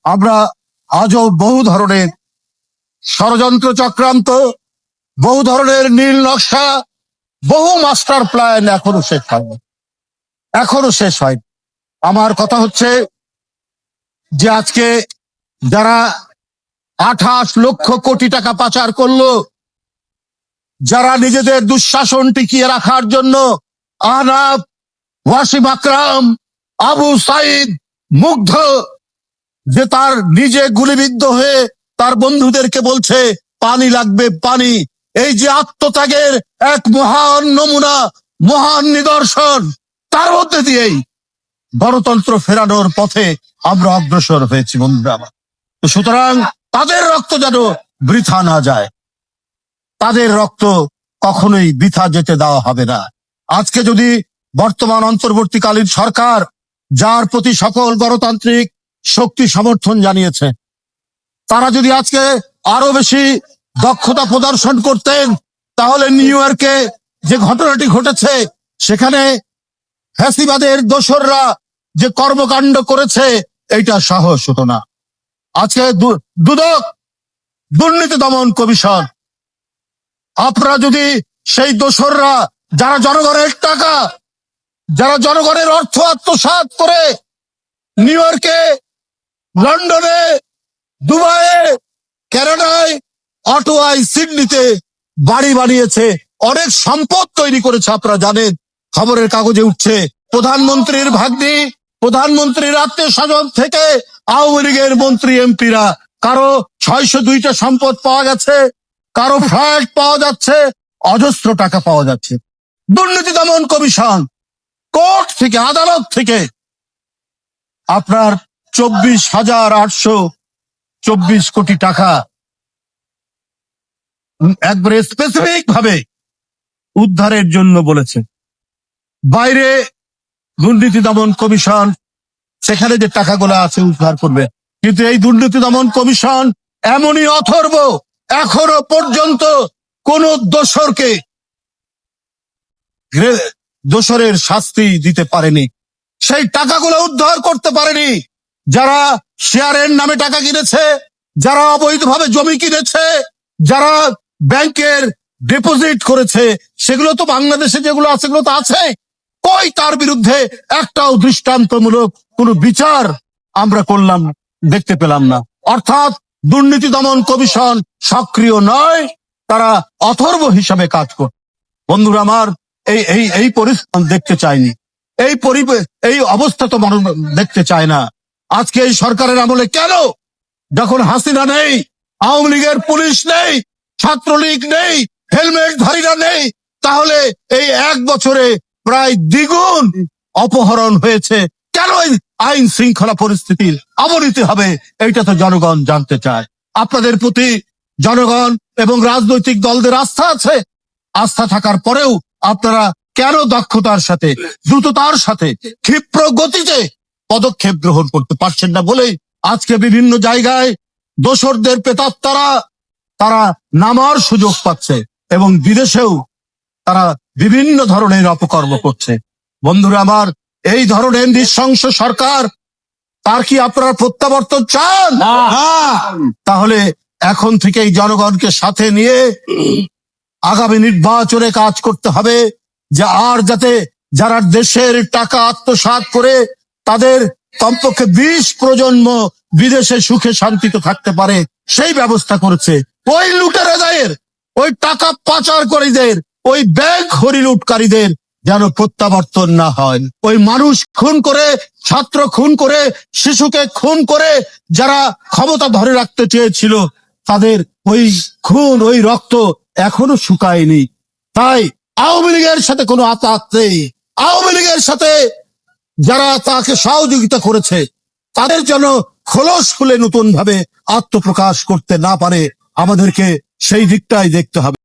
আমরা আজও বহু ধরনের ষড়যন্ত্র চক্রান্ত, বহু ধরনের নীল নকশা, বহু মাস্টার প্ল্যান এখনো শেষ হয়নি। আমার কথা হচ্ছে যে আজকে যারা 28 লক্ষ কোটি টাকা পাচার করলো, যারা নিজেদের দুঃশাসন টিকিয়ে রাখার জন্য আহনাফ, ওয়াসিম আকরাম, আবু সাইদ, মুগ্ধ, যে তার নিজে গুলিবিদ্ধ হয়ে তার বন্ধুদেরকে বলছে পানি লাগবে পানি, এই যে আত্মত্যাগের এক মহান নমুনা, মহান নিদর্শন, তার মধ্যে দিয়েই গণতন্ত্র ফেরানোর পথে আমরা অগ্রসর হয়েছি বন্ধুরা আমার। তো সুতরাং তাদের রক্ত যেন বৃথা না যায়, তাদের রক্ত কখনোই বৃথা যেতে দেওয়া হবে না। আজকে যদি বর্তমান অন্তর্বর্তীকালীন সরকার, যার প্রতি সকল গণতান্ত্রিক শক্তি সমর্থন জানিয়েছে, তারা যদি আজকে আরো বেশি দক্ষতা প্রদর্শন করতেন, তাহলে নিউ ইয়র্কে যে ঘটনাটি ঘটেছে, সেখানে ফ্যাসিবাদের দোসররা যে কর্মকাণ্ড করেছে, এইটা সাহস হতো না। আজকে দুদক, দুর্নীতি দমন কমিশন, আপনারা যদি সেই দোসররা, যারা জনগণের টাকা, যারা জনগণের অর্থ আত্মসাৎ করে নিউ ইয়র্কে, লন্ডনে, দুবাইয়ে, কানাডায়, অটোয়ায়, সিডনিতে বাড়ি বানিয়েছে, অনেক সম্পদ তৈরি করেছে, আপনারা জানেন, খবরের কাগজে উঠছে। প্রধানমন্ত্রীর ভাগ্নি, প্রধানমন্ত্রীর আত্মীয় স্বজন থেকে আওয়ামী লীগের মন্ত্রী এমপিরা, কারো 602টা সম্পদ পাওয়া গেছে, কারো ফ্ল্যাট পাওয়া যাচ্ছে, অজস্র টাকা পাওয়া যাচ্ছে। দুর্নীতি দমন কমিশন কোর্ট থেকে, আদালত থেকে আপনার 24,824 কোটি টাকা একবারে স্পেসিফিক ভাবে উদ্ধারের জন্য বলেছে। বাইরে দুর্নীতি দমন কমিশন সেখানে যে টাকাগুলো আছে উদ্ধার করবে, কিন্তু এই দুর্নীতি দমন কমিশন এমনই অথর্ব, এখনো পর্যন্ত কোন দোষরের শাস্তি দিতে পারেনি, সেই টাকাগুলো উদ্ধার করতে পারেনি। যারা শেয়ারের নামে টাকা কিনেছে, যারা অবৈধভাবে জমি কিনেছে, যারা ব্যাংকের ডিপোজিট করেছে, সেগুলো তো বাংলাদেশে যেগুলো আছে সেগুলো তো আছে, কই তার বিরুদ্ধে একটাও দৃষ্টান্তমূলক কোনো বিচার আমরা দেখতে পেলাম না। অর্থাৎ দুর্নীতি দমন কমিশন সক্রিয় নয়, তারা অথর্ব হিসাবে কাজ করে। বন্ধুরা আমার, এই পরিস্থিতি দেখতে চাইনি, এই অবস্থা তো মানুষ দেখতে চায় না। আজকে এই সরকারের আমলে কেন, যখন হাসিনা নেই, আওয়ামী লীগের পুলিশ নেই, ছাত্রলীগ নেই, হেলমেটধারীরা নেই, তাহলে এই 1 বছরে প্রায় দ্বিগুণ অপহরণ হয়েছে, কেন এই আইন শৃঙ্খলা পরিস্থিতির অবনতি হবে, এইটা তো জনগণ জানতে চায়। আপনাদের প্রতি জনগণ এবং রাজনৈতিক দলদের আস্থা আছে, আস্থা থাকার পরেও আপনারা কেন দক্ষতার সাথে, দ্রুততার সাথে, ক্ষিপ্র গতিতে পদক্ষেপ গ্রহণ করতে পারছেন না বলেই আজকে বিভিন্ন জায়গায় দোসরদের প্রেতাত্মারা তারা নামার সুযোগ পাচ্ছে এবং বিদেশেও তারা বিভিন্ন ধরনের অপকর্ম করছে। বন্ধুরা আমার, এই ধরনের নৃশংস সরকার, তার কি আপনারা প্রত্যাবর্তন চান? তাহলে এখন থেকেই জনগণকে সাথে নিয়ে আগামী নির্বাচনে কাজ করতে হবে, যে আর যাতে যারা দেশের টাকা আত্মসাৎ করে তাদের কমপক্ষে 20 প্রজন্ম বিদেশে সুখে শান্তিতে থাকতে পারে, সেই ব্যবস্থা করেছে। ওই লুটেরাদের, ওই টাকা পাচারকারীদের, ওই ব্যাংক হরিলুটকারীদের যেন প্রত্যাবর্তন না হয়। ওই মানুষ খুন করে, ছাত্র খুন করে, শিশুকে খুন করে যারা ক্ষমতা ধরে রাখতে চেয়েছিল, তাদের ওই খুন, ওই রক্ত এখনো শুকায়নি। তাই আওয়ামী লীগের সাথে কোনো আতাত নেই। আওয়ামী লীগের সাথে যারা তাকে সহযোগিতা করেছে, তাদের জন্য খোলস খুলে নতুন ভাবে আত্মপ্রকাশ করতে না পারে, আমাদেরকে সেই দিকটাই দেখতে হবে।